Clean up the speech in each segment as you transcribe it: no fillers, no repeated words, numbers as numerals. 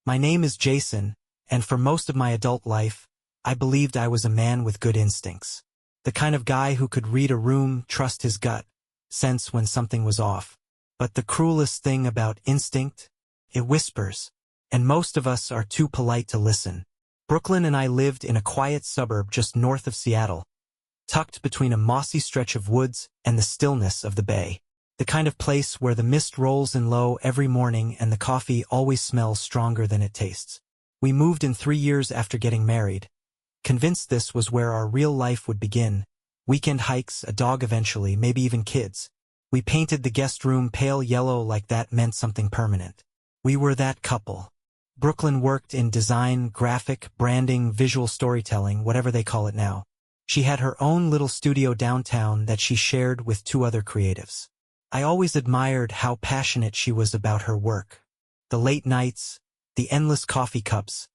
My name is Jason, and for most of my adult life, I believed I was a man with good instincts. The kind of guy who could read a room, trust his gut, sense when something was off. But the cruelest thing about instinct? It whispers, and most of us are too polite to listen. Brooklyn and I lived in a quiet suburb just north of Seattle, tucked between a mossy stretch of woods and the stillness of the bay. The kind of place where the mist rolls in low every morning and the coffee always smells stronger than it tastes. We moved in 3 years after getting married, convinced this was where our real life would begin. Weekend hikes, a dog eventually, maybe even kids. We painted the guest room pale yellow like that meant something permanent. We were that couple. Brooklyn worked in design, graphic, branding, visual storytelling, whatever they call it now. She had her own little studio downtown that she shared with 2 other creatives. I always admired how passionate she was about her work. The late nights, the endless coffee cups,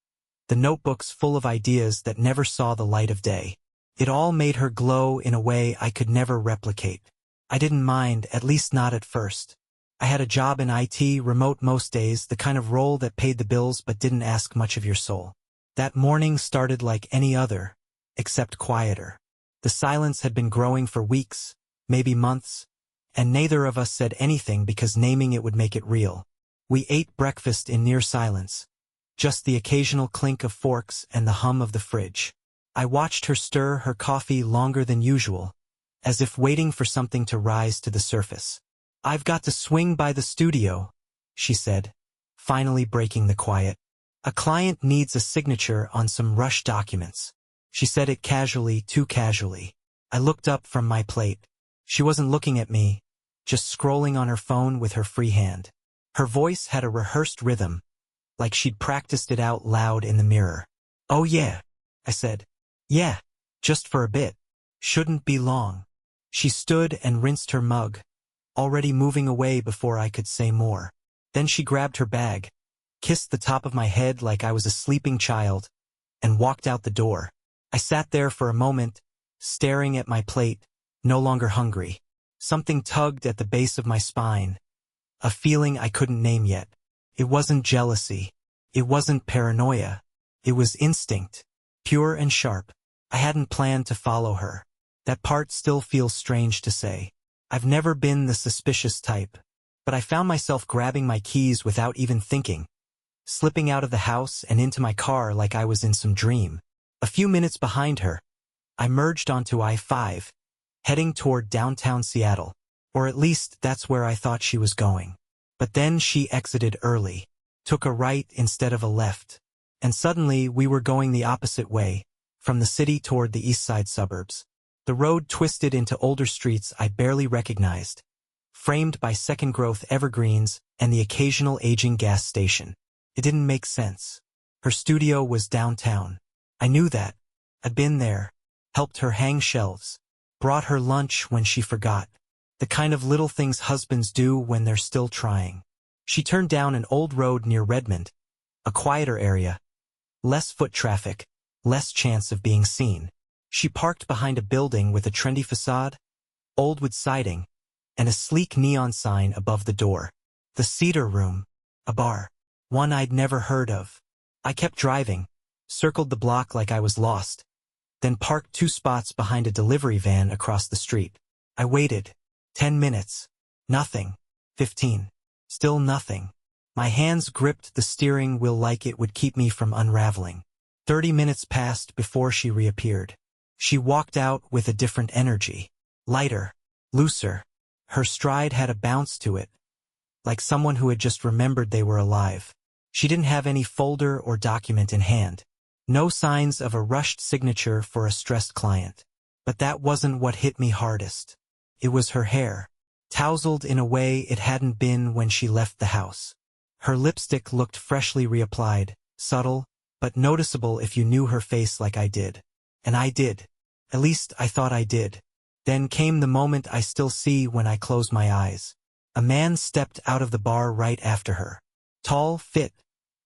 the notebooks full of ideas that never saw the light of day. It all made her glow in a way I could never replicate. I didn't mind, at least not at first. I had a job in IT, remote most days, the kind of role that paid the bills but didn't ask much of your soul. That morning started like any other, except quieter. The silence had been growing for weeks, maybe months, and neither of us said anything because naming it would make it real. We ate breakfast in near silence, just the occasional clink of forks and the hum of the fridge. I watched her stir her coffee longer than usual, as if waiting for something to rise to the surface. "I've got to swing by the studio," she said, finally breaking the quiet. "A client needs a signature on some rush documents." She said it casually, too casually. I looked up from my plate. She wasn't looking at me, just scrolling on her phone with her free hand. Her voice had a rehearsed rhythm, like she'd practiced it out loud in the mirror. "Oh yeah," I said. "Yeah, just for a bit. Shouldn't be long." She stood and rinsed her mug, already moving away before I could say more. Then she grabbed her bag, kissed the top of my head like I was a sleeping child, and walked out the door. I sat there for a moment, staring at my plate, no longer hungry. Something tugged at the base of my spine, a feeling I couldn't name yet. It wasn't jealousy. It wasn't paranoia. It was instinct, pure and sharp. I hadn't planned to follow her. That part still feels strange to say. I've never been the suspicious type, but I found myself grabbing my keys without even thinking, slipping out of the house and into my car like I was in some dream. A few minutes behind her, I merged onto I-5, heading toward downtown Seattle, or at least that's where I thought she was going. But then she exited early, took a right instead of a left, and suddenly we were going the opposite way, from the city toward the east side suburbs. The road twisted into older streets I barely recognized, framed by second-growth evergreens and the occasional aging gas station. It didn't make sense. Her studio was downtown. I knew that. I'd been there, helped her hang shelves, brought her lunch when she forgot. The kind of little things husbands do when they're still trying. She turned down an old road near Redmond, a quieter area, less foot traffic, less chance of being seen. She parked behind a building with a trendy facade, old wood siding, and a sleek neon sign above the door. The Cedar Room, a bar, one I'd never heard of. I kept driving, circled the block like I was lost, then parked 2 spots behind a delivery van across the street. I waited. 10 minutes. Nothing. 15. Still nothing. My hands gripped the steering wheel like it would keep me from unraveling. 30 minutes passed before she reappeared. She walked out with a different energy. Lighter. Looser. Her stride had a bounce to it, like someone who had just remembered they were alive. She didn't have any folder or document in hand. No signs of a rushed signature for a stressed client. But that wasn't what hit me hardest. It was her hair, tousled in a way it hadn't been when she left the house. Her lipstick looked freshly reapplied, subtle, but noticeable if you knew her face like I did. And I did. At least I thought I did. Then came the moment I still see when I close my eyes. A man stepped out of the bar right after her. Tall, fit,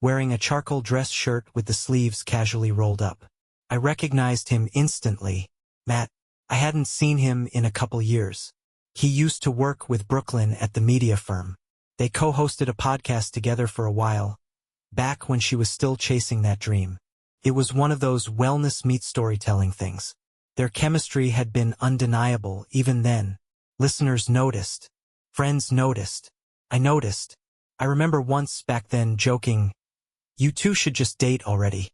wearing a charcoal dress shirt with the sleeves casually rolled up. I recognized him instantly. Matt. I hadn't seen him in a couple years. He used to work with Brooklyn at the media firm. They co-hosted a podcast together for a while, back when she was still chasing that dream. It was one of those wellness meets storytelling things. Their chemistry had been undeniable even then. Listeners noticed. Friends noticed. I noticed. I remember once back then joking, "You two should just date already."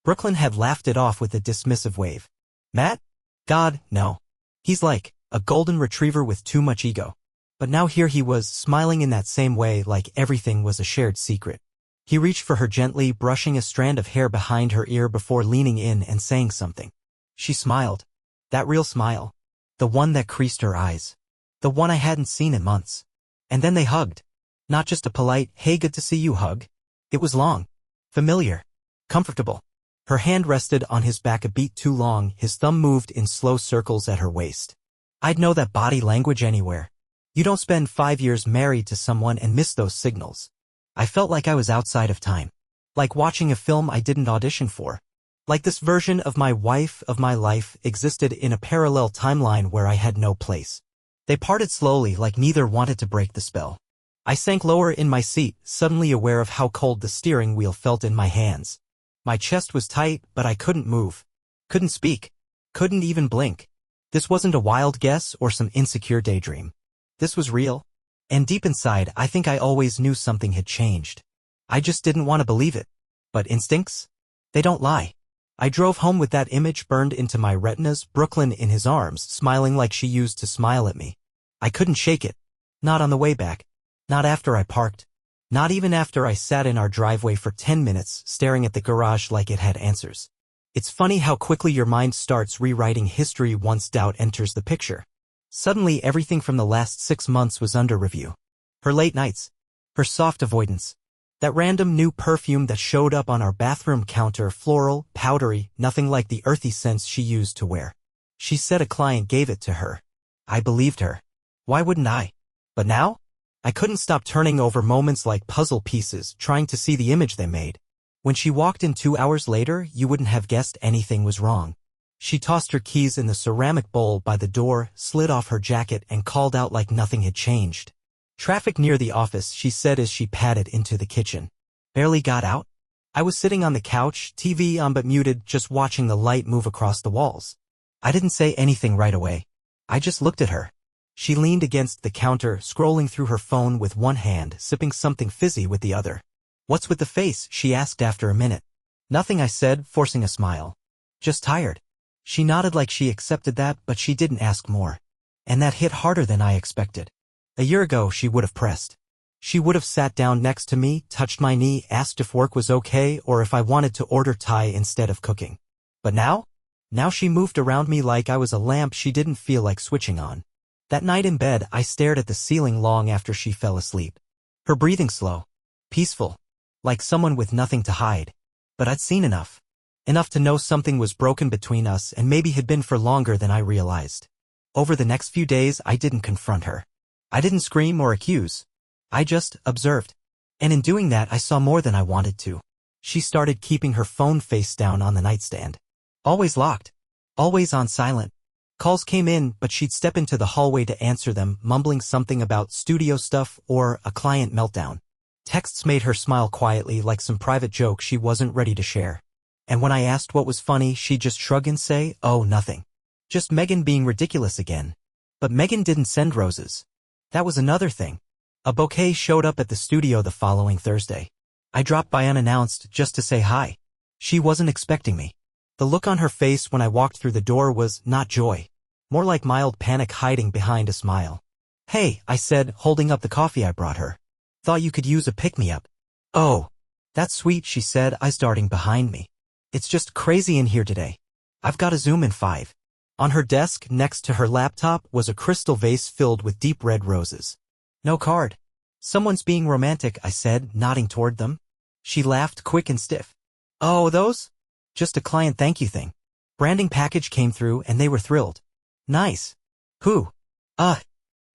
Brooklyn had laughed it off with a dismissive wave. "Matt? God, no. He's like a golden retriever with too much ego." But now here he was, smiling in that same way, like everything was a shared secret. He reached for her gently, brushing a strand of hair behind her ear before leaning in and saying something. She smiled. That real smile. The one that creased her eyes. The one I hadn't seen in months. And then they hugged. Not just a polite, "Hey, good to see you" hug. It was long. Familiar. Comfortable. Her hand rested on his back a beat too long, his thumb moved in slow circles at her waist. I'd know that body language anywhere. You don't spend 5 years married to someone and miss those signals. I felt like I was outside of time. Like watching a film I didn't audition for. Like this version of my wife of my life existed in a parallel timeline where I had no place. They parted slowly, like neither wanted to break the spell. I sank lower in my seat, suddenly aware of how cold the steering wheel felt in my hands. My chest was tight, but I couldn't move. Couldn't speak. Couldn't even blink. This wasn't a wild guess or some insecure daydream. This was real. And deep inside, I think I always knew something had changed. I just didn't want to believe it. But instincts? They don't lie. I drove home with that image burned into my retinas, Brooklyn in his arms, smiling like she used to smile at me. I couldn't shake it. Not on the way back. Not after I parked. Not even after I sat in our driveway for 10 minutes, staring at the garage like it had answers. It's funny how quickly your mind starts rewriting history once doubt enters the picture. Suddenly everything from the last 6 months was under review. Her late nights. Her soft avoidance. That random new perfume that showed up on our bathroom counter, floral, powdery, nothing like the earthy scents she used to wear. She said a client gave it to her. I believed her. Why wouldn't I? But now? I couldn't stop turning over moments like puzzle pieces, trying to see the image they made. When she walked in 2 hours later, you wouldn't have guessed anything was wrong. She tossed her keys in the ceramic bowl by the door, slid off her jacket, and called out like nothing had changed. "Traffic near the office," she said as she padded into the kitchen. Barely got out? I was sitting on the couch, TV on but muted, just watching the light move across the walls. I didn't say anything right away. I just looked at her. She leaned against the counter, scrolling through her phone with one hand, sipping something fizzy with the other. "What's with the face?" she asked after a minute. "Nothing," I said, forcing a smile. "Just tired." She nodded like she accepted that, but she didn't ask more. And that hit harder than I expected. A year ago, she would have pressed. She would have sat down next to me, touched my knee, asked if work was okay or if I wanted to order Thai instead of cooking. But now? Now she moved around me like I was a lamp she didn't feel like switching on. That night in bed, I stared at the ceiling long after she fell asleep. Her breathing slow. Peaceful. Like someone with nothing to hide. But I'd seen enough. Enough to know something was broken between us and maybe had been for longer than I realized. Over the next few days, I didn't confront her. I didn't scream or accuse. I just observed. And in doing that, I saw more than I wanted to. She started keeping her phone face down on the nightstand. Always locked. Always on silent. Calls came in, but she'd step into the hallway to answer them, mumbling something about studio stuff or a client meltdown. Texts made her smile quietly like some private joke she wasn't ready to share. And when I asked what was funny, she'd just shrug and say, "Oh, nothing. Just Megan being ridiculous again." But Megan didn't send roses. That was another thing. A bouquet showed up at the studio the following Thursday. I dropped by unannounced just to say hi. She wasn't expecting me. The look on her face when I walked through the door was not joy. More like mild panic hiding behind a smile. "Hey," I said, holding up the coffee I brought her. "Thought you could use a pick-me-up." "Oh, that's sweet," she said, eyes darting behind me. "It's just crazy in here today. I've got a Zoom in 5. On her desk, next to her laptop, was a crystal vase filled with deep red roses. "No card." "Someone's being romantic," I said, nodding toward them. She laughed, quick and stiff. "Oh, those? Just a client thank you thing." Branding package came through, and they were thrilled. "Nice. Who?"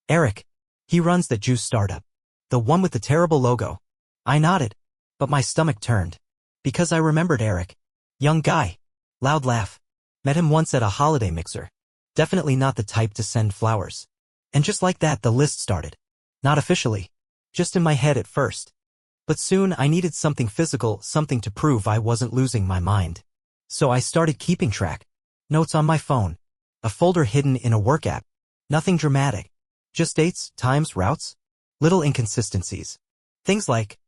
Eric. He runs that juice startup. The one with the terrible logo." I nodded. But my stomach turned. Because I remembered Eric. Young guy. Loud laugh. Met him once at a holiday mixer. Definitely not the type to send flowers. And just like that, the list started. Not officially. Just in my head at first. But soon I needed something physical, something to prove I wasn't losing my mind. So I started keeping track. Notes on my phone. A folder hidden in a work app. Nothing dramatic. Just dates, times, routes. Little inconsistencies. Things like,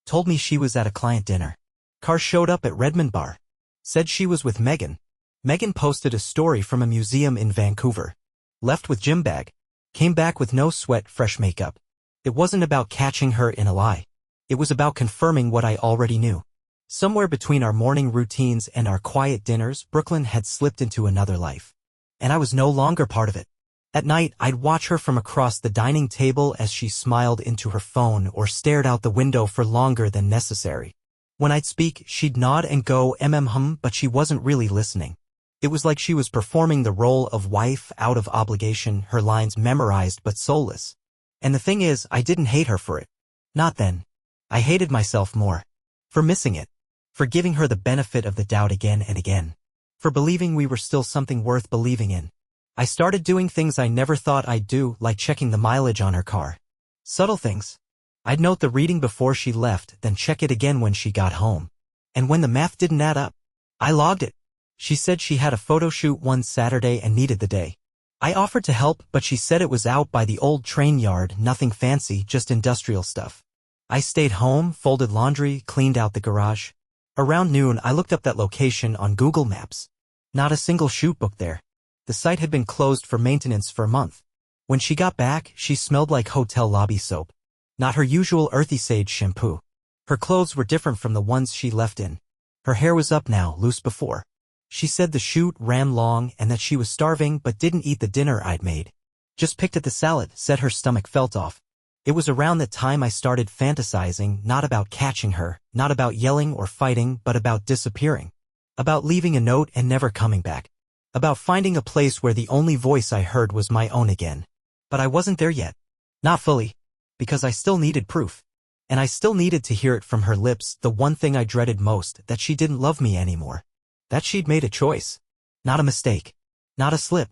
told me she was at a client dinner. Car showed up at Redmond Bar. Said she was with Megan. Megan posted a story from a museum in Vancouver. Left with gym bag. Came back with no sweat, fresh makeup. It wasn't about catching her in a lie. It was about confirming what I already knew. Somewhere between our morning routines and our quiet dinners, Brooklyn had slipped into another life. And I was no longer part of it. At night, I'd watch her from across the dining table as she smiled into her phone or stared out the window for longer than necessary. When I'd speak, she'd nod and go but she wasn't really listening. It was like she was performing the role of wife out of obligation, her lines memorized but soulless. And the thing is, I didn't hate her for it. Not then. I hated myself more. For missing it. For giving her the benefit of the doubt again and again. For believing we were still something worth believing in. I started doing things I never thought I'd do, like checking the mileage on her car. Subtle things. I'd note the reading before she left, then check it again when she got home. And when the math didn't add up, I logged it. She said she had a photo shoot one Saturday and needed the day. I offered to help, but she said it was out by the old train yard, nothing fancy, just industrial stuff. I stayed home, folded laundry, cleaned out the garage. Around noon, I looked up that location on Google Maps. Not a single shoot booked there. The site had been closed for maintenance for a month. When she got back, she smelled like hotel lobby soap. Not her usual earthy sage shampoo. Her clothes were different from the ones she left in. Her hair was up now, loose before. She said the shoot ran long and that she was starving but didn't eat the dinner I'd made. Just picked at the salad, said her stomach felt off. It was around that time I started fantasizing, not about catching her, not about yelling or fighting, but about disappearing. About leaving a note and never coming back. About finding a place where the only voice I heard was my own again. But I wasn't there yet. Not fully. Because I still needed proof. And I still needed to hear it from her lips, the one thing I dreaded most, that she didn't love me anymore. That she'd made a choice. Not a mistake. Not a slip.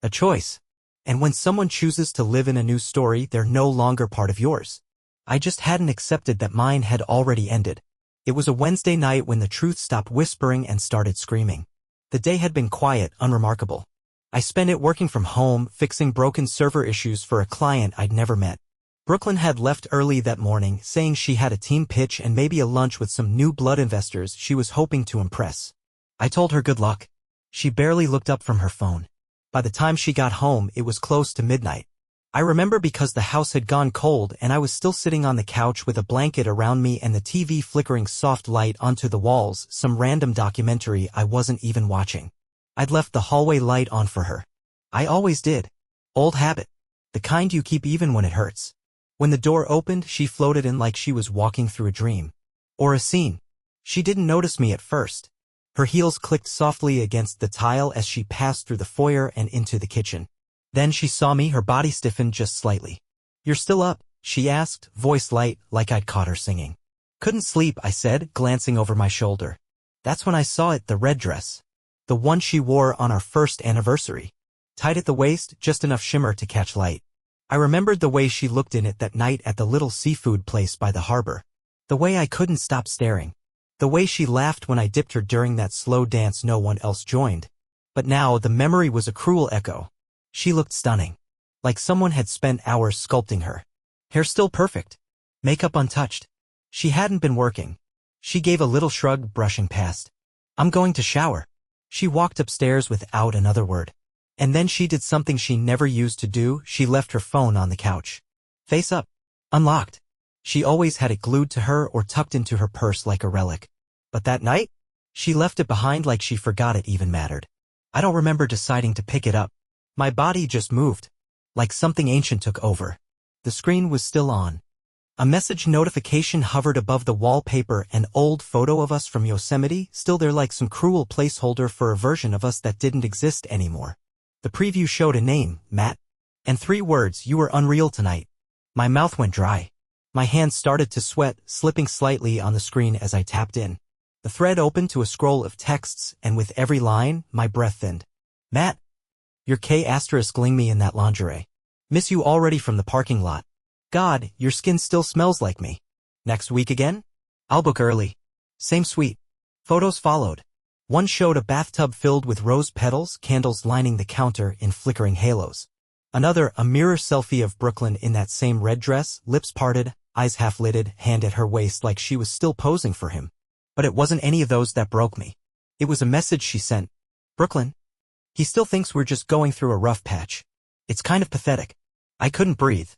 A choice. And when someone chooses to live in a new story, they're no longer part of yours. I just hadn't accepted that mine had already ended. It was a Wednesday night when the truth stopped whispering and started screaming. The day had been quiet, unremarkable. I spent it working from home, fixing broken server issues for a client I'd never met. Brooklyn had left early that morning, saying she had a team pitch and maybe a lunch with some new blood investors she was hoping to impress. I told her good luck. She barely looked up from her phone. By the time she got home, it was close to midnight. I remember because the house had gone cold and I was still sitting on the couch with a blanket around me and the TV flickering soft light onto the walls, some random documentary I wasn't even watching. I'd left the hallway light on for her. I always did. Old habit. The kind you keep even when it hurts. When the door opened, she floated in like she was walking through a dream. Or a scene. She didn't notice me at first. Her heels clicked softly against the tile as she passed through the foyer and into the kitchen. Then she saw me, her body stiffened just slightly. "You're still up?" she asked, voice light, like I'd caught her singing. "Couldn't sleep," I said, glancing over my shoulder. That's when I saw it, the red dress. The one she wore on our first anniversary. Tight at the waist, just enough shimmer to catch light. I remembered the way she looked in it that night at the little seafood place by the harbor. The way I couldn't stop staring. The way she laughed when I dipped her during that slow dance no one else joined. But now the memory was a cruel echo. She looked stunning. Like someone had spent hours sculpting her. Hair still perfect. Makeup untouched. She hadn't been working. She gave a little shrug, brushing past. "I'm going to shower." She walked upstairs without another word. And then she did something she never used to do, she left her phone on the couch. Face up. Unlocked. She always had it glued to her or tucked into her purse like a relic. But that night, she left it behind like she forgot it even mattered. I don't remember deciding to pick it up. My body just moved. Like something ancient took over. The screen was still on. A message notification hovered above the wallpaper, an old photo of us from Yosemite, still there like some cruel placeholder for a version of us that didn't exist anymore. The preview showed a name, Matt. And 3 words, "You were unreal tonight." My mouth went dry. My hands started to sweat, slipping slightly on the screen as I tapped in. The thread opened to a scroll of texts, and with every line, my breath thinned. "Matt. Your K***ing me in that lingerie. Miss you already from the parking lot. God, your skin still smells like me." Next week again? I'll book early. Same suite. Photos followed. One showed a bathtub filled with rose petals, candles lining the counter in flickering halos. Another, a mirror selfie of Brooklyn in that same red dress, lips parted, eyes half-lidded, hand at her waist like she was still posing for him. But it wasn't any of those that broke me. It was a message she sent. Brooklyn. He still thinks we're just going through a rough patch. It's kind of pathetic. I couldn't breathe.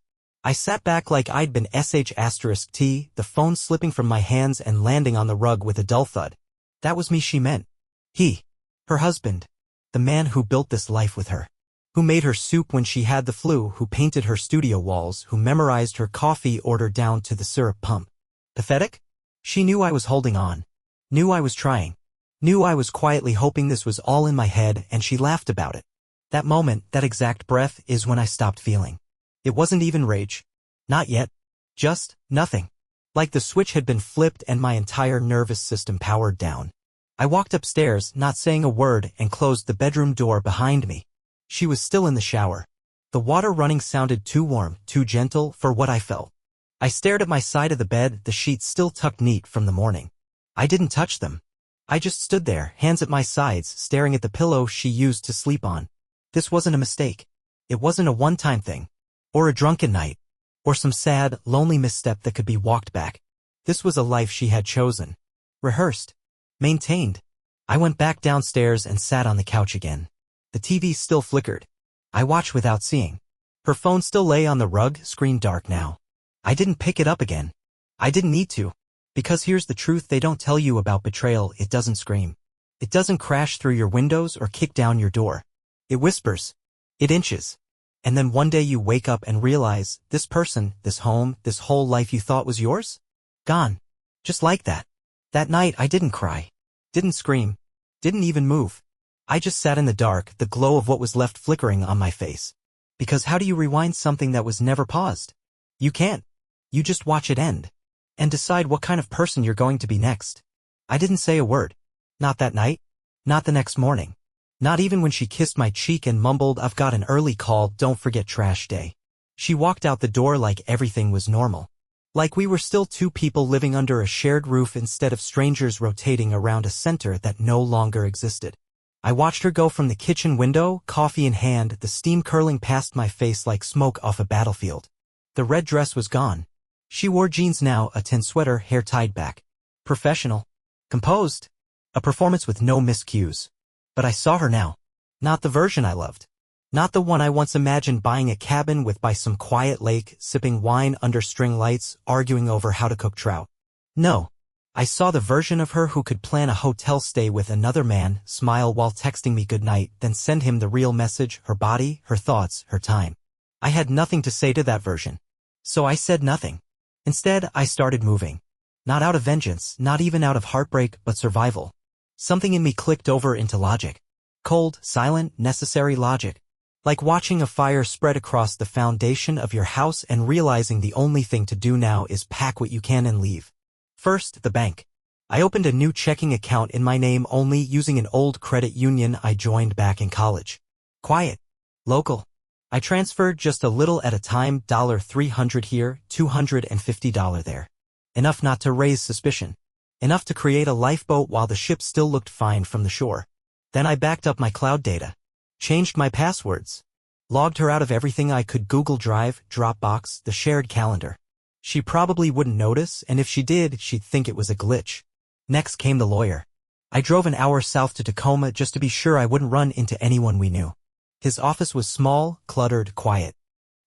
I sat back like I'd been sh*t, the phone slipping from my hands and landing on the rug with a dull thud. That was me she meant. He. Her husband. The man who built this life with her. Who made her soup when she had the flu, who painted her studio walls, who memorized her coffee order down to the syrup pump. Pathetic? She knew I was holding on. Knew I was trying. Knew I was quietly hoping this was all in my head, and she laughed about it. That moment, that exact breath, is when I stopped feeling. It wasn't even rage. Not yet. Just nothing. Like the switch had been flipped and my entire nervous system powered down. I walked upstairs, not saying a word, and closed the bedroom door behind me. She was still in the shower. The water running sounded too warm, too gentle for what I felt. I stared at my side of the bed, the sheets still tucked neat from the morning. I didn't touch them. I just stood there, hands at my sides, staring at the pillow she used to sleep on. This wasn't a mistake. It wasn't a one-time thing. Or a drunken night. Or some sad, lonely misstep that could be walked back. This was a life she had chosen. Rehearsed. Maintained. I went back downstairs and sat on the couch again. The TV still flickered. I watched without seeing. Her phone still lay on the rug, screen dark now. I didn't pick it up again. I didn't need to. Because here's the truth they don't tell you about betrayal: it doesn't scream. It doesn't crash through your windows or kick down your door. It whispers. It inches. And then one day you wake up and realize, this person, this home, this whole life you thought was yours? Gone. Just like that. That night I didn't cry. Didn't scream. Didn't even move. I just sat in the dark, the glow of what was left flickering on my face. Because how do you rewind something that was never paused? You can't. You just watch it end. And decide what kind of person you're going to be next. I didn't say a word. Not that night. Not the next morning. Not even when she kissed my cheek and mumbled, "I've got an early call, don't forget trash day." She walked out the door like everything was normal. Like we were still two people living under a shared roof instead of strangers rotating around a center that no longer existed. I watched her go from the kitchen window, coffee in hand, the steam curling past my face like smoke off a battlefield. The red dress was gone. She wore jeans now, a tan sweater, hair tied back. Professional. Composed. A performance with no miscues. But I saw her now. Not the version I loved. Not the one I once imagined buying a cabin with by some quiet lake, sipping wine under string lights, arguing over how to cook trout. No. I saw the version of her who could plan a hotel stay with another man, smile while texting me goodnight, then send him the real message, her body, her thoughts, her time. I had nothing to say to that version. So I said nothing. Instead, I started moving. Not out of vengeance, not even out of heartbreak, but survival. Something in me clicked over into logic. Cold, silent, necessary logic. Like watching a fire spread across the foundation of your house and realizing the only thing to do now is pack what you can and leave. First, the bank. I opened a new checking account in my name only, using an old credit union I joined back in college. Quiet. Local. I transferred just a little at a time, $300 here, $250 there. Enough not to raise suspicion. Enough to create a lifeboat while the ship still looked fine from the shore. Then I backed up my cloud data. Changed my passwords. Logged her out of everything I could: Google Drive, Dropbox, the shared calendar. She probably wouldn't notice, and if she did, she'd think it was a glitch. Next came the lawyer. I drove an hour south to Tacoma just to be sure I wouldn't run into anyone we knew. His office was small, cluttered, quiet.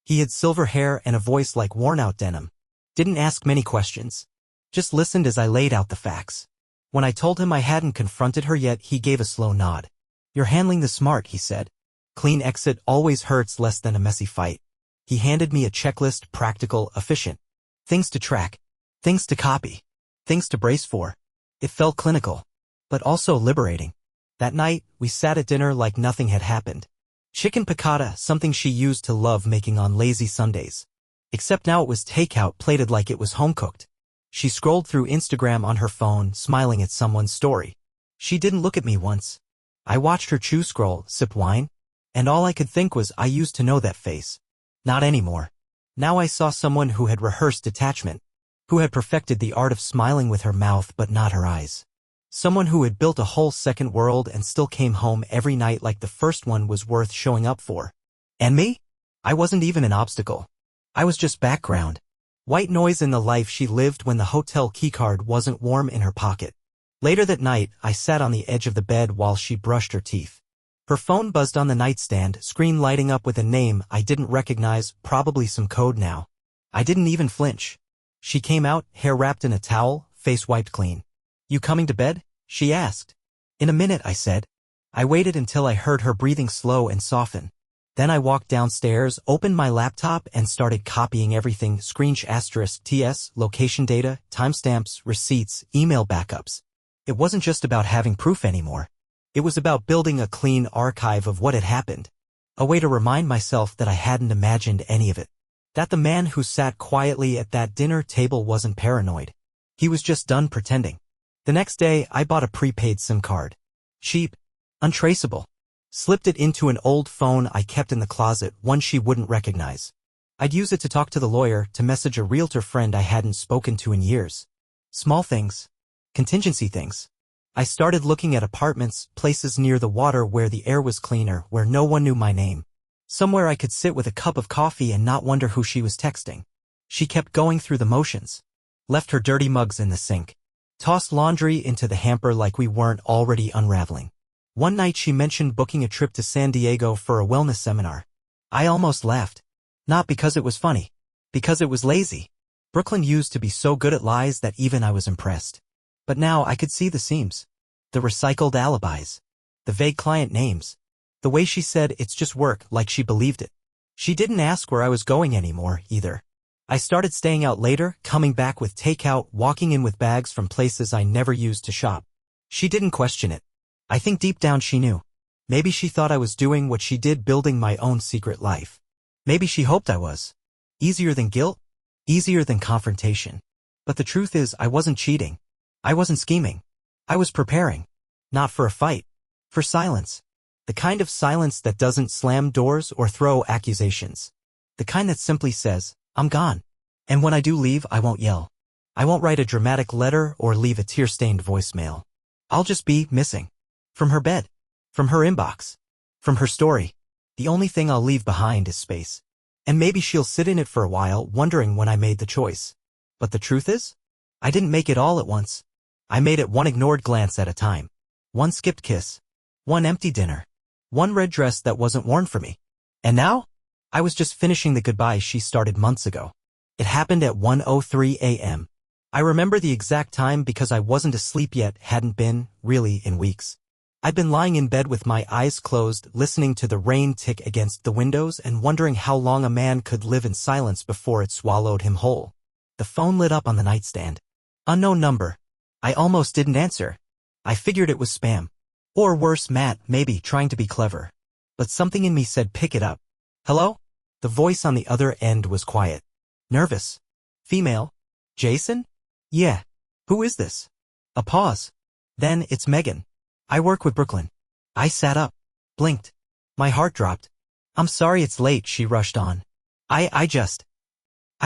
He had silver hair and a voice like worn-out denim. Didn't ask many questions. Just listened as I laid out the facts. When I told him I hadn't confronted her yet, he gave a slow nod. "You're handling this smart," he said. "Clean exit always hurts less than a messy fight." He handed me a checklist, practical, efficient. Things to track. Things to copy. Things to brace for. It felt clinical. But also liberating. That night, we sat at dinner like nothing had happened. Chicken piccata, something she used to love making on lazy Sundays. Except now it was takeout, plated like it was home-cooked. She scrolled through Instagram on her phone, smiling at someone's story. She didn't look at me once. I watched her chew, scroll, sip wine. And all I could think was, I used to know that face. Not anymore. Now I saw someone who had rehearsed detachment. who had perfected the art of smiling with her mouth but not her eyes. Someone who had built a whole second world and still came home every night like the first one was worth showing up for. And me? I wasn't even an obstacle. I was just background. White noise in the life she lived when the hotel keycard wasn't warm in her pocket. Later that night, I sat on the edge of the bed while she brushed her teeth. Her phone buzzed on the nightstand, screen lighting up with a name I didn't recognize, probably some code now. I didn't even flinch. She came out, hair wrapped in a towel, face wiped clean. "You coming to bed?" she asked. "In a minute," I said. I waited until I heard her breathing slow and soften. Then I walked downstairs, opened my laptop, and started copying everything: *TS, location data, timestamps, receipts, email backups. It wasn't just about having proof anymore. It was about building a clean archive of what had happened. A way to remind myself that I hadn't imagined any of it. That the man who sat quietly at that dinner table wasn't paranoid. He was just done pretending. The next day, I bought a prepaid SIM card. Cheap. Untraceable. Slipped it into an old phone I kept in the closet, one she wouldn't recognize. I'd use it to talk to the lawyer, to message a realtor friend I hadn't spoken to in years. Small things. Contingency things. I started looking at apartments, places near the water where the air was cleaner, where no one knew my name. Somewhere I could sit with a cup of coffee and not wonder who she was texting. She kept going through the motions. Left her dirty mugs in the sink. Tossed laundry into the hamper like we weren't already unraveling. One night she mentioned booking a trip to San Diego for a wellness seminar. I almost laughed. Not because it was funny. Because it was lazy. Brooklyn used to be so good at lies that even I was impressed. But now I could see the seams. The recycled alibis. The vague client names. The way she said it's just work, like she believed it. She didn't ask where I was going anymore, either. I started staying out later, coming back with takeout, walking in with bags from places I never used to shop. She didn't question it. I think deep down she knew. Maybe she thought I was doing what she did, building my own secret life. Maybe she hoped I was. Easier than guilt? Easier than confrontation. But the truth is, I wasn't cheating. I wasn't scheming. I was preparing. Not for a fight. For silence. The kind of silence that doesn't slam doors or throw accusations. The kind that simply says, "I'm gone. And when I do leave, I won't yell. I won't write a dramatic letter or leave a tear-stained voicemail. I'll just be missing. From her bed. From her inbox. From her story. The only thing I'll leave behind is space. And maybe she'll sit in it for a while, wondering when I made the choice. But the truth is, I didn't make it all at once. I made it one ignored glance at a time. One skipped kiss. One empty dinner. One red dress that wasn't worn for me. And now? I was just finishing the goodbye she started months ago. It happened at 1:03 a.m. I remember the exact time because I wasn't asleep yet, hadn't been, really, in weeks. I'd been lying in bed with my eyes closed, listening to the rain tick against the windows and wondering how long a man could live in silence before it swallowed him whole. The phone lit up on the nightstand. Unknown number. I almost didn't answer. I figured it was spam. Or worse, Matt, maybe, trying to be clever. But something in me said pick it up. "Hello?" The voice on the other end was quiet. Nervous. Female. "Jason?" "Yeah." "Who is this?" A pause. Then, "It's Megan. I work with Brooklyn." I sat up. Blinked. My heart dropped. "I'm sorry it's late," she rushed on. I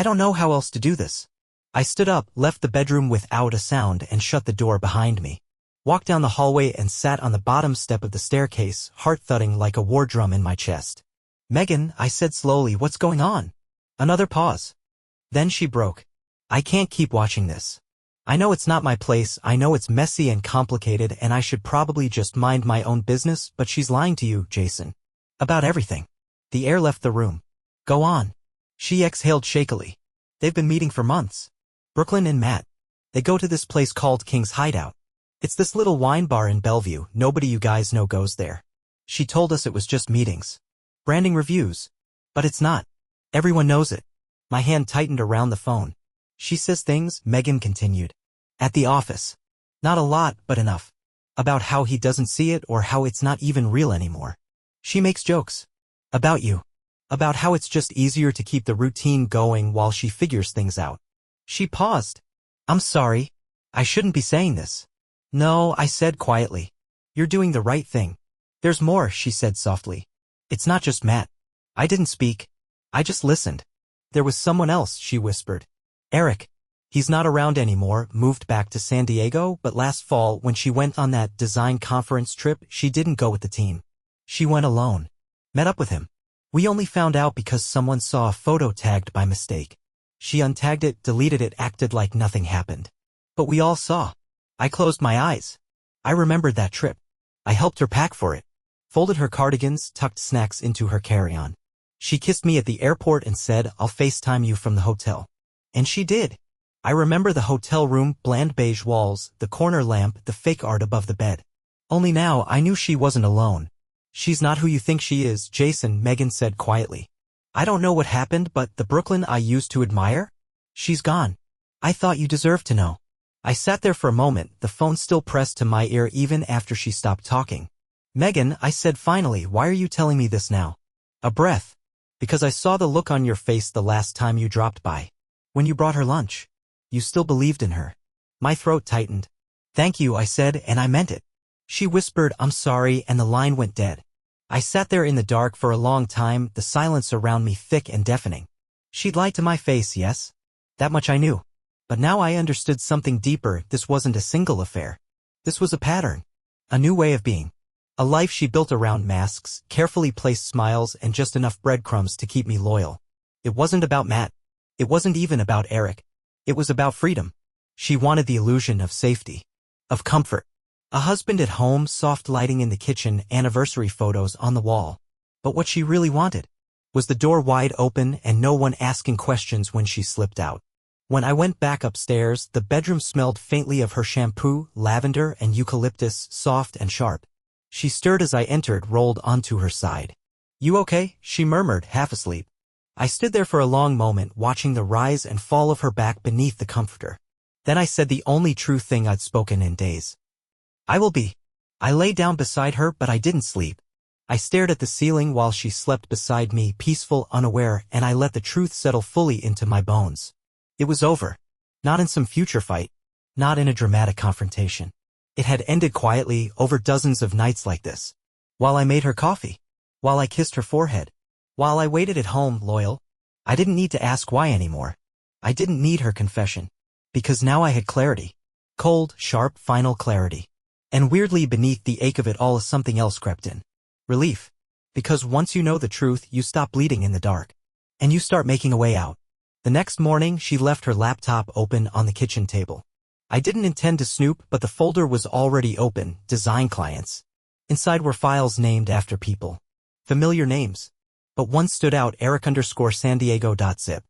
don't know how else to do this." I stood up, left the bedroom without a sound, and shut the door behind me. Walked down the hallway and sat on the bottom step of the staircase, heart thudding like a war drum in my chest. "Megan," I said slowly, "what's going on?" Another pause. Then she broke. "I can't keep watching this. I know it's not my place, I know it's messy and complicated, and I should probably just mind my own business, but she's lying to you, Jason. About everything." The air left the room. "Go on." She exhaled shakily. "They've been meeting for months. Brooklyn and Matt. They go to this place called King's Hideout. It's this little wine bar in Bellevue, nobody you guys know goes there. She told us it was just meetings. Branding reviews. But it's not. Everyone knows it." My hand tightened around the phone. "She says things," Megan continued. "At the office. Not a lot, but enough. About how he doesn't see it or how it's not even real anymore. She makes jokes. About you. About how it's just easier to keep the routine going while she figures things out." She paused. "I'm sorry. I shouldn't be saying this." "No," I said quietly. "You're doing the right thing." "There's more," she said softly. "It's not just Matt." I didn't speak. I just listened. "There was someone else," she whispered. "Eric." He's not around anymore, moved back to San Diego, but last fall when she went on that design conference trip, she didn't go with the team. She went alone. Met up with him. We only found out because someone saw a photo tagged by mistake. She untagged it, deleted it, acted like nothing happened. But we all saw. I closed my eyes. I remembered that trip. I helped her pack for it. Folded her cardigans, tucked snacks into her carry-on. She kissed me at the airport and said, "I'll FaceTime you from the hotel." And she did. I remember the hotel room, bland beige walls, the corner lamp, the fake art above the bed. Only now I knew she wasn't alone. "She's not who you think she is, Jason," Megan said quietly. "I don't know what happened, but the Brooklyn I used to admire? She's gone. I thought you deserved to know." I sat there for a moment, the phone still pressed to my ear even after she stopped talking. "Megan," I said finally, "why are you telling me this now?" A breath. "Because I saw the look on your face the last time you dropped by. When you brought her lunch. You still believed in her." My throat tightened. "Thank you," I said, and I meant it. She whispered, "I'm sorry," and the line went dead. I sat there in the dark for a long time, the silence around me thick and deafening. She'd lied to my face, yes. That much I knew. But now I understood something deeper. This wasn't a single affair. This was a pattern. A new way of being. A life she built around masks, carefully placed smiles, and just enough breadcrumbs to keep me loyal. It wasn't about Matt. It wasn't even about Eric. It was about freedom. She wanted the illusion of safety. Of comfort. A husband at home, soft lighting in the kitchen, anniversary photos on the wall. But what she really wanted was the door wide open and no one asking questions when she slipped out. When I went back upstairs, the bedroom smelled faintly of her shampoo, lavender, and eucalyptus, soft and sharp. She stirred as I entered, rolled onto her side. "You okay?" she murmured, half asleep. I stood there for a long moment, watching the rise and fall of her back beneath the comforter. Then I said the only true thing I'd spoken in days. "I will be." I lay down beside her, but I didn't sleep. I stared at the ceiling while she slept beside me, peaceful, unaware, and I let the truth settle fully into my bones. It was over. Not in some future fight. Not in a dramatic confrontation. It had ended quietly, over dozens of nights like this. While I made her coffee. While I kissed her forehead. While I waited at home, loyal. I didn't need to ask why anymore. I didn't need her confession. Because now I had clarity. Cold, sharp, final clarity. And weirdly beneath the ache of it all something else crept in. Relief. Because once you know the truth, you stop bleeding in the dark. And you start making a way out. The next morning, she left her laptop open on the kitchen table. I didn't intend to snoop, but the folder was already open, design clients. Inside were files named after people. Familiar names. But one stood out, Eric_San Diego.zip.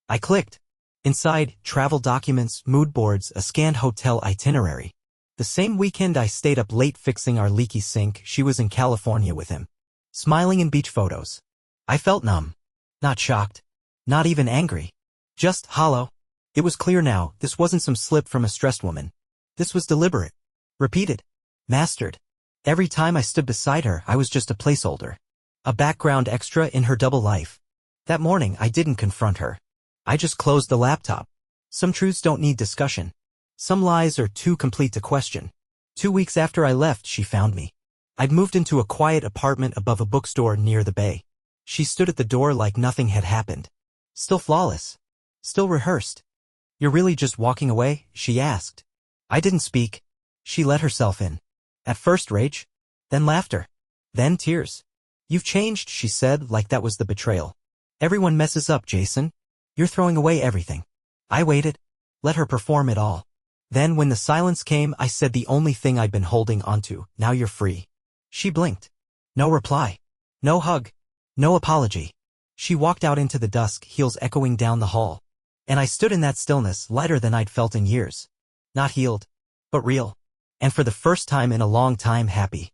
I clicked. Inside, travel documents, mood boards, a scanned hotel itinerary. The same weekend I stayed up late fixing our leaky sink, she was in California with him. Smiling in beach photos. I felt numb. Not shocked. Not even angry. Just hollow. It was clear now, this wasn't some slip from a stressed woman. This was deliberate. Repeated. Mastered. Every time I stood beside her, I was just a placeholder. A background extra in her double life. That morning, I didn't confront her. I just closed the laptop. Some truths don't need discussion. Some lies are too complete to question. 2 weeks after I left, she found me. I'd moved into a quiet apartment above a bookstore near the bay. She stood at the door like nothing had happened. Still flawless. Still rehearsed. "You're really just walking away?" she asked. I didn't speak. She let herself in. At first rage. Then laughter. Then tears. "You've changed," she said, like that was the betrayal. "Everyone messes up, Jason. You're throwing away everything." I waited. Let her perform it all. Then when the silence came, I said the only thing I'd been holding onto, "Now you're free." She blinked. No reply. No hug. No apology. She walked out into the dusk, heels echoing down the hall. And I stood in that stillness, lighter than I'd felt in years. Not healed. But real. And for the first time in a long time, happy.